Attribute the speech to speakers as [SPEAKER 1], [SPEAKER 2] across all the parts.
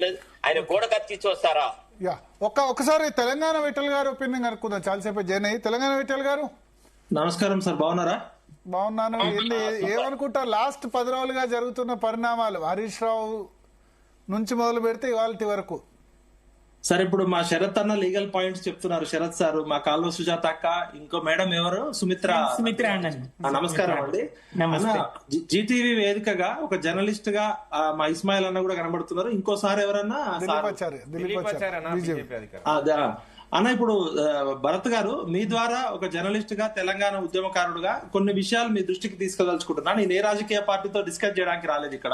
[SPEAKER 1] ఆయన గోడ కత్తిచ్చి వస్తారా?
[SPEAKER 2] ఒకసారి తెలంగాణ విఠల్ గారు ఒపీనియన్ కనుక్కుందాం. చాలాసేపు జైన్ అయ్యి. తెలంగాణ విఠల్ గారు
[SPEAKER 3] నమస్కారం సార్, బాగున్నారా?
[SPEAKER 2] బాగున్నాను. ఏమనుకుంటారు లాస్ట్ 10 రోజులుగా జరుగుతున్న పరిణామాలు హరీష్ రావు నుంచి మొదలు పెడితే ఇవాళ వరకు?
[SPEAKER 3] సార్ ఇప్పుడు మా శరత్ అన్న లీగల్ పాయింట్స్ చెప్తున్నారు. శరత్ సార్, మా కాల్లో సుజాత అక్క, ఇంకో మేడం ఎవరు, సుమిత్ర. నమస్కారం అండి. జీటీవీ వేదికగా ఒక జర్నలిస్ట్ గా మా ఇస్మాయిల్ అన్న కూడా కనబడుతున్నారు. ఇంకోసారి ఎవరన్నా అన్న, ఇప్పుడు భరత్ గారు, మీ ద్వారా ఒక జర్నలిస్ట్ గా, తెలంగాణ ఉద్యమకారుడుగా కొన్ని విషయాలు మీ దృష్టికి తీసుకెదలుచుకుంటున్నా. నేను ఏ రాజకీయ పార్టీతో డిస్కస్ చేయడానికి రాలేదు, ఇక్కడ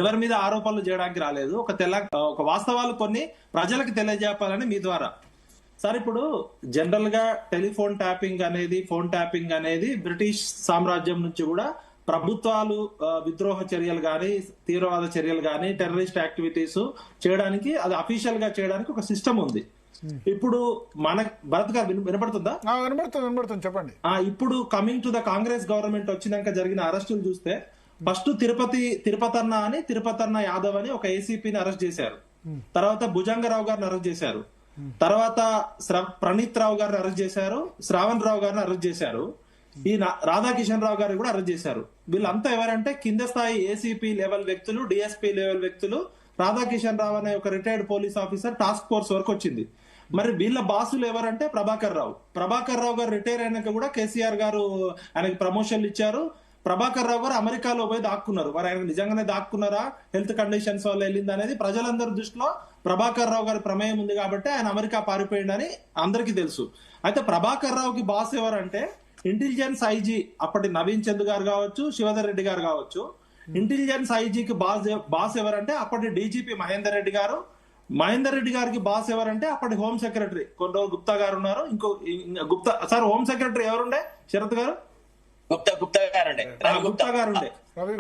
[SPEAKER 3] ఎవరి మీద ఆరోపణలు చేయడానికి రాలేదు. ఒక వాస్తవాలు కొన్ని ప్రజలకు తెలియజేయాలని మీ ద్వారా. సార్, ఇప్పుడు జనరల్ గా టెలిఫోన్ ట్యాపింగ్ అనేది, ఫోన్ ట్యాపింగ్ అనేది బ్రిటిష్ సామ్రాజ్యం నుంచి కూడా ప్రభుత్వాలు విద్రోహ చర్యలు గాని, తీవ్రవాద చర్యలు గాని, టెర్రరిస్ట్ యాక్టివిటీస్ చేయడానికి, అది అఫీషియల్ గా చేయడానికి ఒక సిస్టమ్ ఉంది. ఇప్పుడు మన భరత్ గారు వినపడుతుందా?
[SPEAKER 2] వినపడుతుంది, చెప్పండి.
[SPEAKER 3] ఇప్పుడు coming to the Congress government వచ్చినాక జరిగిన అరెస్టులు చూస్తే, ఫస్ట్ తిరుపతన్న అని, తిరుపతన్న యాదవ్ అని ఒక ఏసీపీని అరెస్ట్ చేశారు. తర్వాత భుజంగరావు గారిని అరెస్ట్ చేశారు. తర్వాత ప్రణీత్ రావు గారిని అరెస్ట్ చేశారు. శ్రావణ్ రావు గారిని అరెస్ట్ చేశారు. ఈ రాధాకిషన్ రావు గారిని కూడా అరెస్ట్ చేశారు. వీళ్ళంతా ఎవరంటే కింద స్థాయి ఏసీపీ లెవెల్ వ్యక్తులు, డిఎస్పీ లెవెల్ వ్యక్తులు. రాధాకిషన్ రావు అనే ఒక retired police officer task force వరకు వచ్చింది. మరి వీళ్ళ బాసులు ఎవరంటే ప్రభాకర్ రావు గారు రిటైర్ అయినాక కూడా కేసీఆర్ గారు ఆయనకి ప్రమోషన్లు ఇచ్చారు. ప్రభాకర్ రావు గారు అమెరికాలో పోయి దాక్కున్నారు. మరి ఆయన నిజంగానే దాక్కున్నారా, హెల్త్ కండిషన్స్ వల్ల వెళ్ళింది అనేది ప్రజలందరి దృష్టిలో ప్రభాకర్ రావు గారి ప్రమేయం ఉంది కాబట్టి ఆయన అమెరికా పారిపోయిందని అందరికీ తెలుసు. అయితే ప్రభాకర్ రావుకి బాస్ ఎవరంటే ఇంటెలిజెన్స్ ఐజీ అప్పటి నవీన్ చంద్ గారు కావచ్చు, శివధర్ రెడ్డి గారు కావచ్చు. ఇంటెలిజెన్స్ ఐజీకి బాస్ ఎవరంటే అప్పటి డీజీపీ మహేందర్ రెడ్డి గారు. మహేందర్ రెడ్డి గారికి బాస్ ఎవరంటే అప్పటి హోమ్ సెక్రటరీ కొన్ని రోజులు గుప్తా గారు ఉన్నారు. గుప్తా సార్, హోమ్ సెక్రటరీ ఎవరుండే? శరత్ గారు గుప్తా గారు ఉండే.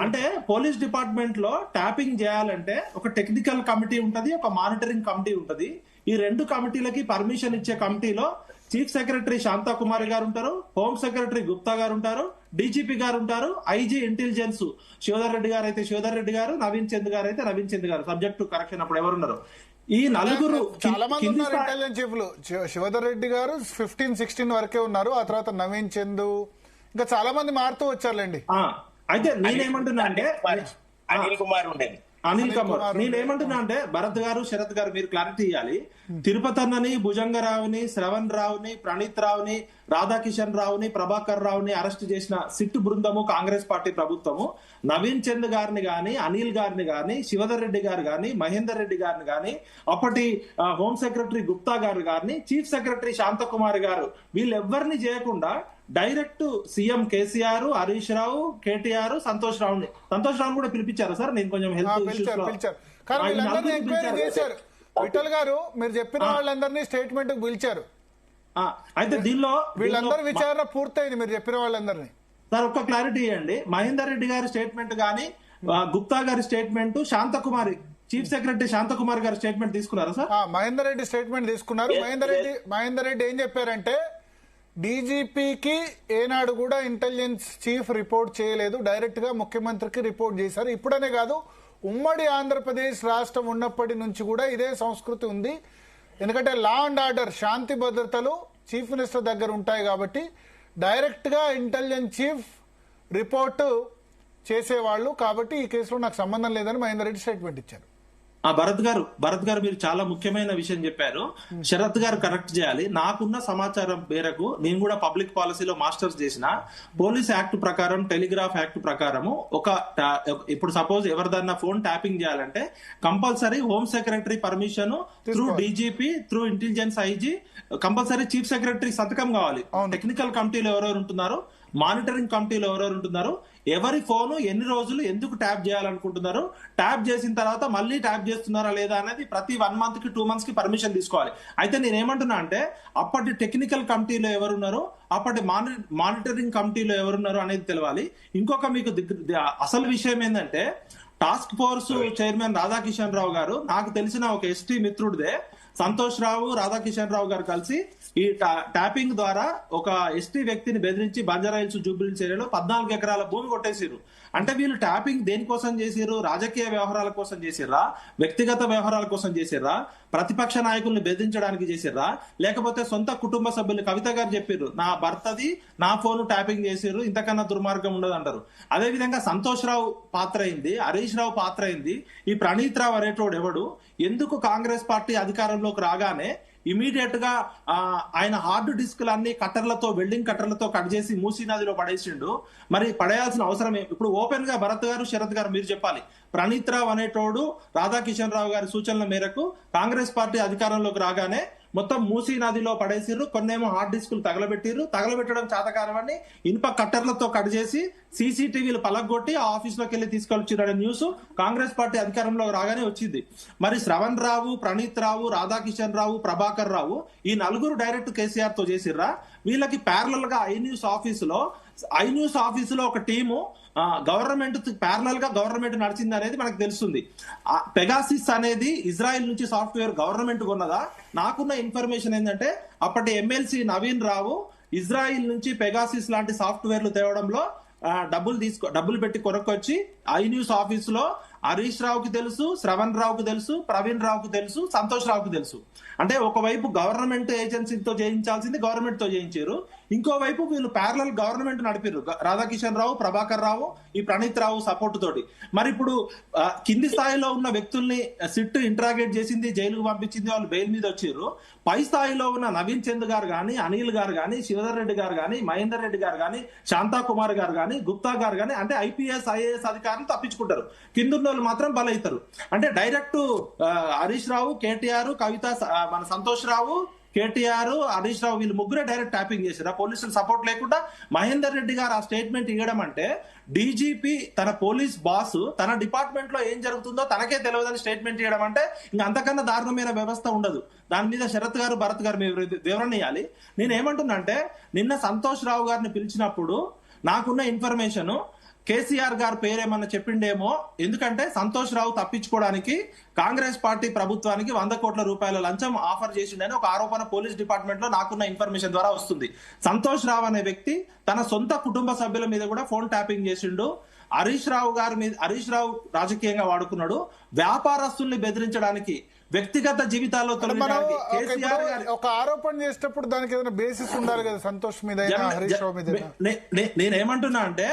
[SPEAKER 3] అంటే పోలీస్ డిపార్ట్మెంట్ లో ట్యాపింగ్ చేయాలంటే ఒక టెక్నికల్ కమిటీ ఉంటది, ఒక మానిటరింగ్ కమిటీ ఉంటది. ఈ రెండు కమిటీలకి పర్మిషన్ ఇచ్చే కమిటీలో చీఫ్ సెక్రటరీ శాంతాకుమారి గారు ఉంటారు, హోమ్ సెక్రటరీ గుప్తా గారు ఉంటారు, డీజీపీ గారు ఉంటారు, ఐజీ ఇంటెలిజెన్స్ శివధర్ రెడ్డి గారు అయితే శివధర్ రెడ్డి గారు, నవీన్ చంద్ గారు అయితే నవీన్ చంద్ గారు. సబ్జెక్ట్ టు కరెక్షన్ అప్పుడు ఎవరున్నారు? ఈ నలుగురు
[SPEAKER 2] చాలా మంది ఉన్నారు ఇంటెలిజెన్స్ చీఫ్లు. శివధర్ రెడ్డి గారు 15-16 వరకే ఉన్నారు. ఆ తర్వాత నవీన్ చంద్, ఇంకా చాలా మంది మారుతూ వచ్చారులేండి.
[SPEAKER 3] అయితే నేనేమంటున్నా అంటే
[SPEAKER 1] అనిల్ కుమార్ ఉండేది.
[SPEAKER 3] నేనేమంటున్నా అంటే భరత్ గారు, శరత్ గారు, మీరు క్లారిటీ ఇవ్వాలి. తిరుపతన్నని, భుజంగరావుని, శ్రవణ్ రావుని, ప్రణీత్ రావుని, రాధాకిషన్ రావుని, ప్రభాకర్ రావుని అరెస్ట్ చేసిన సిట్టు బృందము కాంగ్రెస్ పార్టీ ప్రభుత్వము నవీన్ చంద్ గారిని గాని, అనిల్ గారిని గాని, శివధర్ రెడ్డి గారు గాని, మహేందర్ రెడ్డి గారిని గాని, అప్పటి హోమ్ సెక్రటరీ గుప్తా గారు గారిని, చీఫ్ సెక్రటరీ శాంతకుమార్ గారు, వీళ్ళెవ్వరిని చేయకుండా డైరెక్ట్ సీఎం కేసీఆర్, హరీష్ రావు, కేటీఆర్, సంతోష్ రావుని కూడా పిలిపించారు. సార్, నేను కొంచెం
[SPEAKER 2] విఠల్ గారు మీరు చెప్పిన వాళ్ళందరినీ స్టేట్మెంట్ పిలిచారు.
[SPEAKER 3] అయితే దీనిలో
[SPEAKER 2] వీళ్ళందరూ విచారణ పూర్తయింది. మీరు చెప్పిన వాళ్ళందరినీ
[SPEAKER 3] సార్ ఒక్క క్లారిటీ ఇవ్వండి. మహేందర్ రెడ్డి గారి స్టేట్మెంట్ గానీ, గుప్తా గారి statement, Shanthakumari chief secretary Shanthakumar గారి స్టేట్మెంట్ తీసుకున్నారా సార్?
[SPEAKER 2] మహేందర్ రెడ్డి స్టేట్మెంట్ తీసుకున్నారు. మహేందర్ రెడ్డి ఏం చెప్పారంటే, డీజీపీకి ఏనాడు కూడా ఇంటెలిజెన్స్ చీఫ్ రిపోర్ట్ చేయలేదు, డైరెక్ట్ గా ముఖ్యమంత్రికి రిపోర్ట్ చేశారు. ఇప్పుడనే కాదు, ఉమ్మడి ఆంధ్రప్రదేశ్ రాష్ట్రం ఉన్నప్పటి నుంచి కూడా ఇదే సంస్కృతి ఉంది. ఎందుకంటే లా అండ్ ఆర్డర్, శాంతి భద్రతలు చీఫ్ మినిస్టర్ దగ్గర ఉంటాయి కాబట్టి డైరెక్ట్ గా ఇంటెలిజెన్స్ చీఫ్ రిపోర్టు చేసేవాళ్ళు. కాబట్టి ఈ కేసులో నాకు సంబంధం లేదని మహేందర్ రెడ్డి స్టేట్మెంట్ ఇచ్చారు.
[SPEAKER 3] భరత్ గారు మీరు చాలా ముఖ్యమైన విషయం చెప్పారు. శరత్ గారు కరెక్ట్ చేయాలి. నాకున్న సమాచారం మేరకు, నేను కూడా పబ్లిక్ పాలసీలో మాస్టర్స్ చేసిన, పోలీస్ యాక్ట్ ప్రకారం, టెలిగ్రాఫ్ యాక్ట్ ప్రకారము ఇప్పుడు సపోజ్ ఎవరిదన్నా ఫోన్ ట్యాపింగ్ చేయాలంటే compulsory home secretary permission, through DGP, through intelligence IG, compulsory chief secretary సంతకం కావాలి. టెక్నికల్ కమిటీలో ఎవరెవరు ఉంటున్నారు, మానిటరింగ్ కమిటీలో ఎవరెవరు ఉంటున్నారు, ఎవరి ఫోను ఎన్ని రోజులు ఎందుకు ట్యాప్ చేయాలనుకుంటున్నారు, ట్యాప్ చేసిన తర్వాత మళ్ళీ ట్యాప్ చేస్తున్నారా లేదా అనేది ప్రతి 1 month కి 2 months కి పర్మిషన్ తీసుకోవాలి. అయితే నేనేమంటున్నా అంటే, అప్పటి టెక్నికల్ కమిటీలో ఎవరున్నారు, అప్పటి మానిటరింగ్ కమిటీలో ఎవరున్నారు అనేది తెలవాలి. ఇంకొక మీకు అసలు విషయం ఏంటంటే, టాస్క్ ఫోర్స్ చైర్మన్ రాధాకిషన్ రావు గారు నాకు తెలిసిన ఒక ఎస్టీ మిత్రుడిదే సంతోష్ రావు, రాధాకిషన్ రావు గారు కలిసి ఈ ట్యాపింగ్ ద్వారా ఒక ఎస్టీ వ్యక్తిని బెదిరించి బంజారాహిల్స్ జూబ్లీహిల్స్ ఏరియాలో 14 ఎకరాల భూమి కొట్టేసిరు. అంటే వీళ్ళు ట్యాపింగ్ దేనికోసం చేసిర్రు? రాజకీయ వ్యవహారాల కోసం చేసిర్రా, వ్యక్తిగత వ్యవహారాల కోసం చేసిర్రా, ప్రతిపక్ష నాయకుల్ని బెదిరించడానికి చేసిర్రా, లేకపోతే సొంత కుటుంబ సభ్యులు? కవిత గారు చెప్పారు, నా భర్తది నా ఫోన్ ట్యాపింగ్ చేసిర్రు, ఇంతకన్నా దుర్మార్గం ఉండదు అంటారు. అదే విధంగా సంతోష్ రావు పాత్ర అయింది, హరీష్ రావు పాత్ర అయింది. ఈ ప్రణీత్ రావు అనేటోడు ఎవడు? ఎందుకు కాంగ్రెస్ పార్టీ అధికారంలోకి రాగానే ఇమీడియట్ గా ఆయన హార్డ్ డిస్క్లన్నీ కట్టర్లతో, వెల్డింగ్ కట్టర్లతో కట్ చేసి మూసీ నదిలో పడేసిండు. మరి పడేయాల్సిన అవసరం ఇప్పుడు ఓపెన్ గా భరత్ గారు, శరత్ గారు మీరు చెప్పాలి. ప్రణీత్ రావు అనేటోడు రాధాకిషన్ రావు గారి సూచనల మేరకు కాంగ్రెస్ పార్టీ అధికారంలోకి రాగానే మొత్తం మూసీ నదిలో పడేసిర్రు. కొన్నేమో హార్డ్ డిస్కులు తగలబెట్టిర్రు. తగలబెట్టడం చేతకారమని ఇనుప కట్టర్లతో కట్ చేసి సీసీటీవీలు పలగొట్టి ఆ ఆఫీస్ లోకి వెళ్ళి తీసుకొచ్చిన న్యూస్ కాంగ్రెస్ పార్టీ అధికారంలో రాగానే వచ్చింది. మరి శ్రవణ్ రావు, ప్రణీత్ రావు, రాధాకిషన్ రావు, ప్రభాకర్ రావు ఈ నలుగురు డైరెక్ట్ కేసీఆర్ తో చేసిర్రా? వీళ్ళకి ప్యారలల్ గా ఐ న్యూస్ ఆఫీసులో ఒక టీము గవర్నమెంట్ ప్యారలల్ గా గవర్నమెంట్ నడిచింది అనేది మనకు తెలుస్తుంది. పెగాసిస్ అనేది ఇజ్రాయెల్ నుంచి సాఫ్ట్వేర్ గవర్నమెంట్ కొన్నదా? నాకున్న ఇన్ఫర్మేషన్ ఏంటంటే అప్పటి ఎమ్మెల్సీ నవీన్ రావు ఇజ్రాయిల్ నుంచి పెగాసిస్ లాంటి సాఫ్ట్వేర్లు తేవడంలో డబ్బులు పెట్టి కొనుక్కొచ్చి ఐ న్యూస్ ఆఫీస్ లో హరీష్ రావుకి తెలుసు, శ్రవణ్ రావుకి తెలుసు, ప్రవీణ్ రావుకి తెలుసు, సంతోష్ రావుకి తెలుసు. అంటే ఒకవైపు గవర్నమెంట్ ఏజెన్సీతో చేయించాల్సింది గవర్నమెంట్ తో చేయించారు, ఇంకోవైపు వీళ్ళు ప్యారలల్ గవర్నమెంట్ నడిపారు. రాధాకిషన్ రావు, ప్రభాకర్ రావు, ఈ ప్రణీత్ రావు సపోర్ట్ తోటి. మరి ఇప్పుడు కింది స్థాయిలో ఉన్న వ్యక్తుల్ని సిట్ ఇంట్రాగేట్ చేసింది, జైలుకు పంపించింది, వాళ్ళు బెయిల్ మీద వచ్చారు. పై స్థాయిలో ఉన్న నవీన్ చంద్ గారు గాని, అనిల్ గారు గాని, శివధర్ రెడ్డి గారు గాని, మహేందర్ రెడ్డి గారు గాని, శాంతా కుమార్ గారు గాని, గుప్తా గారు గాని, అంటే ఐపీఎస్ ఐఏఎస్ అధికారులు తప్పించుకుంటారు, కిందున్న వాళ్ళు మాత్రం బలవుతారు. అంటే డైరెక్ట్ హరీష్ రావు, కేటీఆర్, కవిత, మన సంతోష్ రావు, కేటీఆర్, హరీష్ రావు వీళ్ళు ముగ్గురే డైరెక్ట్ ట్యాపింగ్ చేశారు పోలీసుల సపోర్ట్ లేకుండా. మహేందర్ రెడ్డి గారు ఆ స్టేట్మెంట్ ఇవ్వడం అంటే డీజీపీ తన పోలీస్ బాస్ తన డిపార్ట్మెంట్ లో ఏం జరుగుతుందో తనకే తెలియదని స్టేట్మెంట్ ఇవ్వడం అంటే ఇంకా అంతకన్నా దారుణమైన వ్యవస్థ ఉండదు. దాని మీద శరత్ గారు, భరత్ గారు మీరు వివరణ ఇవ్వాలి. నేను ఏమంటున్నా అంటే నిన్న సంతోష్ రావు గారిని పిలిచినప్పుడు నాకున్న ఇన్ఫర్మేషన్ కేసీఆర్ గారు పేరేమన్నా చెప్పిండేమో. ఎందుకంటే సంతోష్ రావు తప్పించుకోవడానికి కాంగ్రెస్ పార్టీ ప్రభుత్వానికి 100 కోట్ల రూపాయల లంచం ఆఫర్ చేసిండని ఒక ఆరోపణ పోలీస్ డిపార్ట్మెంట్ లో నాకున్న ఇన్ఫర్మేషన్ ద్వారా వస్తుంది. సంతోష్ రావు అనే వ్యక్తి తన సొంత కుటుంబ సభ్యుల మీద కూడా ఫోన్ ట్యాపింగ్ చేసిండు. హరీష్ రావు రాజకీయంగా వాడుకున్నాడు, వ్యాపారస్తుల్ని బెదిరించడానికి, వ్యక్తిగత జీవితాల్లో
[SPEAKER 2] ఒక ఆరోపణ చేసేటప్పుడు దానికి ఏదైనా బేసిస్ ఉండాలి కదా, సంతోష్ మీద, హరీష్ రావు మీద.
[SPEAKER 3] నేనేమంటున్నా అంటే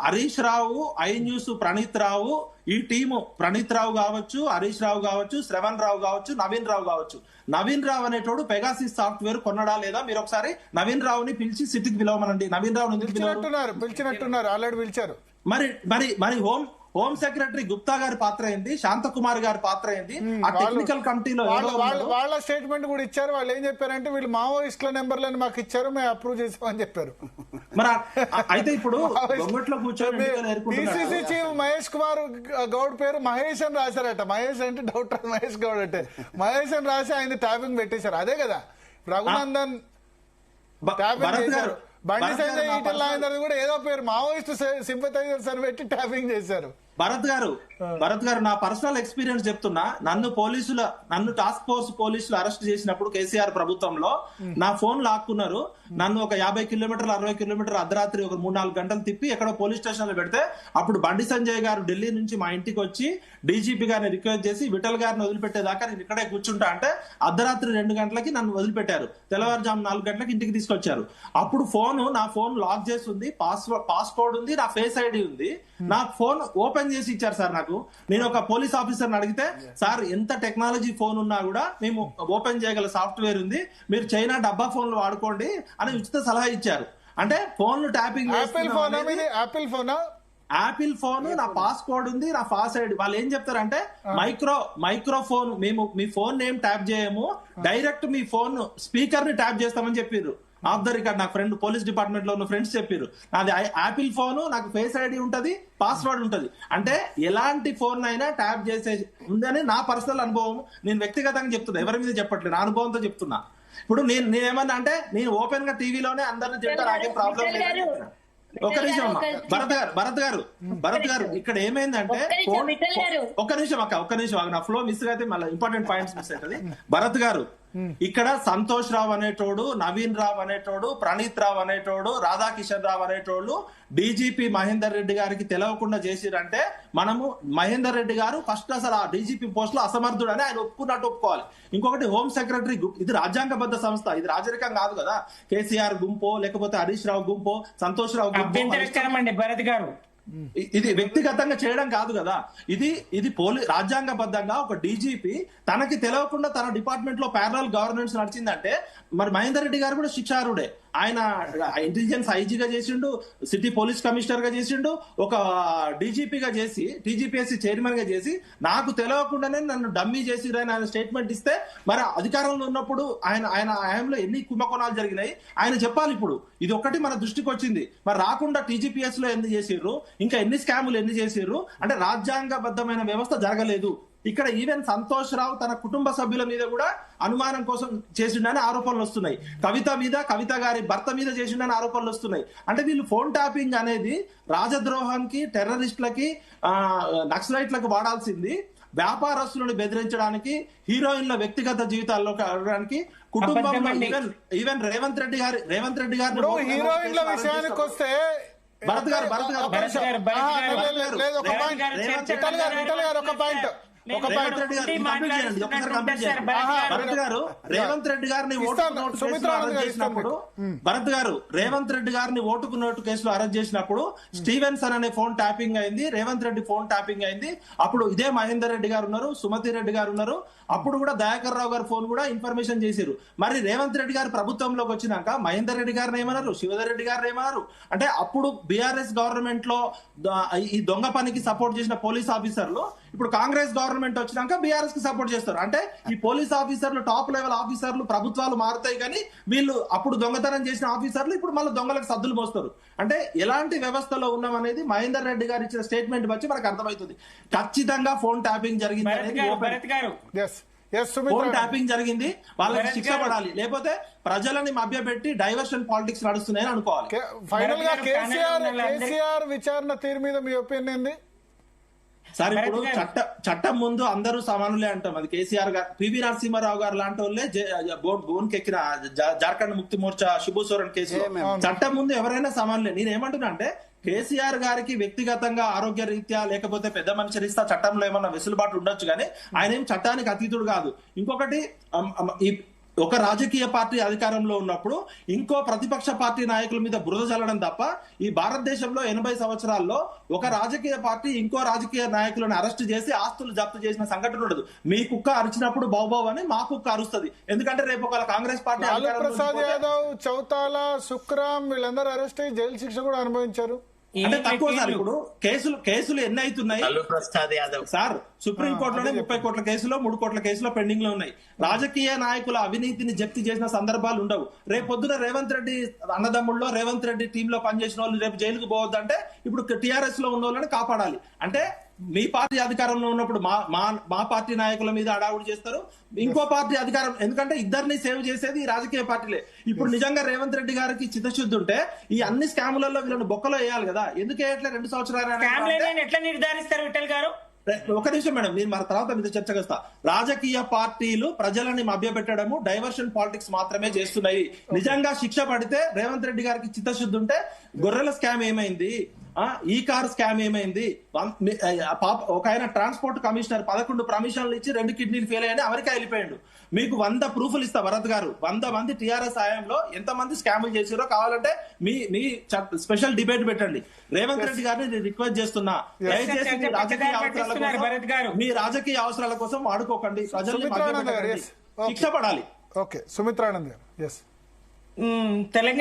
[SPEAKER 3] హరీష్ రావు, ఐ న్యూస్, ప్రణీత్ రావు, ఈ టీము ప్రణీత్ రావు కావచ్చు, హరీష్ రావు కావచ్చు, శ్రవణ్ రావు కావచ్చు, నవీన్ రావు కావచ్చు. నవీన్ రావు అనేటోడు పెగాసిస్ సాఫ్ట్వేర్ కొనడా లేదా? మీరు ఒకసారి నవీన్ రావుని పిలిచి సిటీకి పిలవమనండి. నవీన్ రావు
[SPEAKER 2] పిలిచినట్టున్నారు, ఆల్రెడీ పిలిచారు.
[SPEAKER 3] మరి హోమ్ సెక్రటరీ గుప్తా గారి పాత్ర ఏంది? శాంతకుమార్ గారి పాత్ర ఏంది? ఆ టెక్నికల్ కమిటీలో
[SPEAKER 2] వాళ్ళ స్టేట్మెంట్ కూడా ఇచ్చారు. వాళ్ళు ఏం చెప్పారంటే వీళ్ళు మావోయిస్టుల నెంబర్లను మాకు ఇచ్చారు, మేము అప్రూవ్ చేసామని చెప్పారు.
[SPEAKER 3] మరి అయితే ఇప్పుడు
[SPEAKER 2] పిసిసి చీఫ్ మహేష్ కుమార్ గౌడ్ పేరు మహేష్ అని రాశారట. మహేష్ అంటే డాక్టర్ మహేష్ గౌడ్ అంటే మహేష్ అని రాసి ఆయన ట్యాపింగ్ పెట్టేశారు. అదే కదా రఘునందన్ ట్యాపింగ్ చేశారు. బండి సంజయ్ ఈటల రాజేందర్ కూడా ఏదో పేరు మావోయిస్ట్ సింపథైజర్స్ అని పెట్టి ట్యాపింగ్ చేశారు.
[SPEAKER 3] భరత్ గారు నా పర్సనల్ ఎక్స్పీరియన్స్ చెప్తున్నా. నన్ను టాస్క్ ఫోర్స్ పోలీసులు అరెస్ట్ చేసినప్పుడు కేసీఆర్ ప్రభుత్వంలో నా ఫోన్ లాక్కున్నారు. నన్ను ఒక 50 కిలోమీటర్లు 60 కిలోమీటర్లు అర్ధరాత్రి ఒక 3-4 గంటలు తిప్పి ఎక్కడో పోలీస్ స్టేషన్ లో పెడితే అప్పుడు బండి సంజయ్ గారు ఢిల్లీ నుంచి మా ఇంటికి వచ్చి డీజీపీ గారిని రిక్వెస్ట్ చేసి విఠల్ గారిని వదిలిపెట్టేదాకా నేను ఇక్కడే కూర్చుంటా అంటే అర్ధరాత్రి 2 గంటలకి నన్ను వదిలిపెట్టారు. తెల్లవారుజాము 4 గంటలకి ఇంటికి తీసుకొచ్చారు. అప్పుడు నా ఫోన్ లాక్ చేసి ఉంది, పాస్వర్డ్ ఉంది, నా ఫేస్ ఐడి ఉంది. నా ఫోన్ ఓపెన్ చేసి ఇచ్చారు సార్ నాకు. నేను ఒక పోలీస్ ఆఫీసర్ అడిగితే, సార్ ఎంత టెక్నాలజీ ఫోన్ ఉన్నా కూడా మేము ఓపెన్ చేయగల సాఫ్ట్వేర్ ఉంది, మీరు చైనా డబ్బా ఫోన్లు వాడుకోండి అని ఉచిత సలహా ఇచ్చారు. అంటే ఫోన్లు ట్యాపింగ్ యాపిల్ ఫోన్, నా పాస్వర్డ్ ఉంది, నా పాస్ ఐడి. వాళ్ళు ఏం చెప్తారంటే మైక్రోఫోన్ మేము మీ ఫోన్ ఏం ట్యాప్ చేయము, డైరెక్ట్ మీ ఫోన్ స్పీకర్ ని ట్యాప్ చేస్తామని చెప్పారు. ఆఫ్ ద రికార్డ్ నాకు ఫ్రెండ్ పోలీస్ డిపార్ట్మెంట్ లో ఉన్న ఫ్రెండ్స్ చెప్పారు. నాది యాపిల్ ఫోన్, నాకు ఫేస్ ఐడి ఉంటది, పాస్వర్డ్ ఉంటది. అంటే ఎలాంటి ఫోన్ అయినా ట్యాప్ చేసే ఉందని నా పర్సనల్ అనుభవం. నేను వ్యక్తిగతంగా చెప్తున్నా, ఎవరి మీద చెప్పట్లేదు, నా అనుభవంతో చెప్తున్నా. ఇప్పుడు నేనేమన్నా అంటే నేను ఓపెన్ గా టీవీలోనే అందరిని చెప్తా, నాకేం ప్రాబ్లం లేదు. ఒక నిమిషం అమ్మా. భరత్ గారు ఇక్కడ ఏమైందంటే ఒక్క నిమిషం అక్క, ఒక్క నిమిషం నా ఫ్లో మిస్ అయితే మళ్ళీ ఇంపార్టెంట్ పాయింట్స్ మిస్ అవుతుంది. భరత్ గారు, ఇక్కడ సంతోష్ రావు అనేటోడు, నవీన్ రావు అనేటోడు, ప్రణీత్ రావు అనేటోడు, రాధాకిషన్ రావు అనేటోళ్ళు డీజీపీ మహేందర్ రెడ్డి గారికి తెలవకుండా చేసిరంటే మనము మహేందర్ రెడ్డి గారు ఫస్ట్ అసలు ఆ డీజీపీ పోస్ట్ లో అసమర్థుడు అని ఆయన ఒప్పుకున్నట్టు ఒప్పుకోవాలి. ఇంకొకటి హోమ్ సెక్రటరీ, ఇది రాజ్యాంగబద్ధ సంస్థ, ఇది రాజరికం కాదు కదా. కేసీఆర్ గుంపో లేకపోతే హరీష్ రావు గుంపో సంతోష్ రావు గుంపో
[SPEAKER 4] భరత్ గారు
[SPEAKER 3] ఇది వ్యక్తిగతంగా చేయడం కాదు కదా. ఇది రాజ్యాంగబద్ధంగా ఒక డీజీపీ తనకి తెలియకుండా తన డిపార్ట్మెంట్ లో ప్యారలల్ గవర్నెన్స్ నడిచిందంటే మరి మహేందర్ రెడ్డి గారు కూడా శిక్షార్హుడే. ఆయన ఇంటెలిజెన్స్ ఐజీగా చేసిండు, సిటీ పోలీస్ కమిషనర్ గా చేసిండు, ఒక డీజీపీగా చేసి టీజీపీఎస్సీ చైర్మన్ గా చేసి నాకు తెలియకుండానే నన్ను డమ్మీ చేసిరని ఆయన స్టేట్మెంట్ ఇస్తే మరి అధికారంలో ఉన్నప్పుడు ఆయనలో ఎన్ని కుంభకోణాలు జరిగినాయి ఆయన చెప్పాలి. ఇప్పుడు ఇది ఒకటి మన దృష్టికి వచ్చింది, మరి రాకుండా టీజీపీఎస్ లో ఎన్ని చేసిర్రు, ఇంకా ఎన్ని స్కాములు ఎన్ని చేసిర్రు అంటే రాజ్యాంగబద్ధమైన వ్యవస్థ జరగలేదు. ఇక్కడ ఈవెన్ సంతోష్ రావు తన కుటుంబ సభ్యుల మీద కూడా అనుమానం కోసం చేసిండని ఆరోపణలు వస్తున్నాయి. కవిత గారి భర్త మీద చేసిండని ఆరోపణలు వస్తున్నాయి. అంటే వీళ్ళు ఫోన్ ట్యాపింగ్ అనేది రాజద్రోహానికి, టెర్రరిస్టులకి, నక్సలైట్లకు వాడాల్సింది వ్యాపారస్తులను బెదిరించడానికి, హీరోయిన్ల వ్యక్తిగత జీవితాల్లోకి అడగడానికి, కుటుంబంలో ఈవెన్ రేవంత్ రెడ్డి గారి
[SPEAKER 2] హీరోయిన్ల విషయానికి వస్తే
[SPEAKER 3] భరత్ గారు రేవంత్ రెడ్డి గారిని ఓటుకు నోటు కేసులో అరెస్ట్ చేసినప్పుడు స్టీవెన్సన్ అనే ఫోన్ ట్యాపింగ్ అయింది, రేవంత్ రెడ్డి ఫోన్ ట్యాపింగ్ అయింది. అప్పుడు ఇదే మహేందర్ రెడ్డి గారు ఉన్నారు, సుమతి రెడ్డి గారు ఉన్నారు, అప్పుడు కూడా దయాకర్ రావు గారు ఫోన్ కూడా ఇన్ఫర్మేషన్ చేశారు. మరి రేవంత్ రెడ్డి గారు ప్రభుత్వంలోకి వచ్చినాక మహేందర్ రెడ్డి గారిని ఏమన్నారు, శివధర్ రెడ్డి గారిని ఏమన్నారు అంటే అప్పుడు బీఆర్ఎస్ గవర్నమెంట్ లో ఈ దొంగ పనికి సపోర్ట్ చేసిన పోలీస్ ఆఫీసర్లు ఇప్పుడు కాంగ్రెస్ గవర్నమెంట్ వచ్చినాక బీఆర్ఎస్ కి సపోర్ట్ చేస్తారు. అంటే ఈ పోలీస్ ఆఫీసర్లు, టాప్ లెవెల్ ఆఫీసర్లు ప్రభుత్వాలు మారుతాయి కానీ వీళ్ళు అప్పుడు దొంగతనం చేసిన ఆఫీసర్లు ఇప్పుడు మళ్ళీ దొంగలకు సద్దులు మోస్తారు. అంటే ఎలాంటి వ్యవస్థలో ఉన్నాం అనేది మహేందర్ రెడ్డి గారు ఇచ్చిన స్టేట్మెంట్ బట్టి మనకు అర్థమవుతుంది. ఖచ్చితంగా ఫోన్ ట్యాపింగ్ జరిగింది అనేది, ఫోన్ ట్యాపింగ్ జరిగింది, వాళ్ళకి శిక్ష పడాలి, లేకపోతే ప్రజలని మభ్యపెట్టి డైవర్షన్ పాలిటిక్స్ నడుస్తున్నాయని అనుకోవాలి.
[SPEAKER 2] ఫైనల్ గా కేసీఆర్ విచారణ తీరు మీద మీ ఒపీనియన్ ఏంది
[SPEAKER 3] సార్? ఇప్పుడు చట్టం ముందు అందరూ సమానులే అంటాం. అది కేసీఆర్ గారు, పివి నరసింహారావు గారు లాంటి వాళ్ళే బోన్కి ఎక్కిన జార్ఖండ్ ముక్తి మోర్చా శిబు సోరెన్ కేసు. చట్టం ముందు ఎవరైనా సమానులే. నేనేమంటున్నా అంటే కేసీఆర్ గారికి వ్యక్తిగతంగా ఆరోగ్య రీత్యా లేకపోతే పెద్ద మనిషి రీత్యా చట్టంలో ఏమన్నా వెసులుబాటు ఉండొచ్చు కానీ ఆయన ఏం చట్టానికి అతీతుడు కాదు. ఇంకొకటి, ఒక రాజకీయ పార్టీ అధికారంలో ఉన్నప్పుడు ఇంకో ప్రతిపక్ష పార్టీ నాయకుల మీద బురద చల్లడం తప్ప ఈ భారతదేశంలో 80 సంవత్సరాల్లో ఒక రాజకీయ పార్టీ ఇంకో రాజకీయ నాయకులను అరెస్ట్ చేసి ఆస్తులు జప్తు చేసిన సంఘటన ఉండదు. మీ కుక్క అరిచినప్పుడు బావుబావు అని మా కుక్క అరుస్తుంది. ఎందుకంటే రేపు ఒక కాంగ్రెస్ పార్టీ,
[SPEAKER 2] ప్రసాద్ యాదవ్, చౌతాల, సుక్రామ్ వీళ్ళందరూ అరెస్ట్ అయ్యి జైలు శిక్ష కూడా అనుభవించారు.
[SPEAKER 3] అంటే తక్కువ సార్. ఇప్పుడు కేసులు ఎన్ని అవుతున్నాయి సార్? సుప్రీంకోర్టులోనే 30 కోట్ల కేసులో 3 కోట్ల కేసులో పెండింగ్ లో ఉన్నాయి. రాజకీయ నాయకుల అవినీతిని జప్తు చేసిన సందర్భాలు ఉండవు. రేపు పొద్దున రేవంత్ రెడ్డి అన్నదమ్ముల్లో రేవంత్ రెడ్డి టీమ్ లో పనిచేసిన వాళ్ళు రేపు జైలుకు పోవద్దంటే ఇప్పుడు టీఆర్ఎస్ లో ఉన్న వాళ్ళని కాపాడాలి. అంటే మీ పార్టీ అధికారంలో ఉన్నప్పుడు మా పార్టీ నాయకుల మీద అడావుడు చేస్తారు, ఇంకో పార్టీ అధికారం, ఎందుకంటే ఇద్దరిని సేవ్ చేసేది ఈ రాజకీయ పార్టీలే. ఇప్పుడు నిజంగా రేవంత్ రెడ్డి గారికి చిత్తశుద్ధి ఉంటే ఈ అన్ని స్కాములలో వీళ్ళని బొక్కలో వేయాలి కదా. ఎందుకు వేయట్లే? 2 సంవత్సరాలు
[SPEAKER 4] ఎట్లా నిర్ధారిస్తారు విఠల్ గారు?
[SPEAKER 3] ఒక నిమిషం మేడం, మీరు మన తర్వాత మీద చర్చకు వస్తా. రాజకీయ పార్టీలు ప్రజలని మభ్యపెట్టడము, డైవర్షన్ పాలిటిక్స్ మాత్రమే చేస్తున్నాయి. నిజంగా శిక్ష పడితే రేవంత్ రెడ్డి గారికి చిత్తశుద్ధి ఉంటే గొర్రెల స్కామ్ ఏమైంది, ఈ కార్ స్కామ్ ఏమైంది, ఒక ఆయన ట్రాన్స్పోర్ట్ కమిషనర్ 11 పర్మిషన్లు ఇచ్చి 2 కిడ్నీలు ఫెయిల్ అయ్యాయని అమెరికా వెళ్ళిపోయాడు. మీకు 100 ప్రూఫ్లు ఇస్తా భరత్ గారు. 100 మంది టీఆర్ఎస్ హయాంలో ఎంతమంది స్కాములు చేసారో కావాలంటే మీ స్పెషల్ డిబేట్ పెట్టండి. రేవంత్ రెడ్డి గారిని రిక్వెస్ట్ చేస్తున్నా, దయచేసి మీ రాజకీయ అవసరాల కోసం వాడుకోకండి, ప్రజల్ని శిక్ష పడాలి.
[SPEAKER 2] ఓకే, సుమిత్రానంద్ గారు.
[SPEAKER 4] తెలంగాణ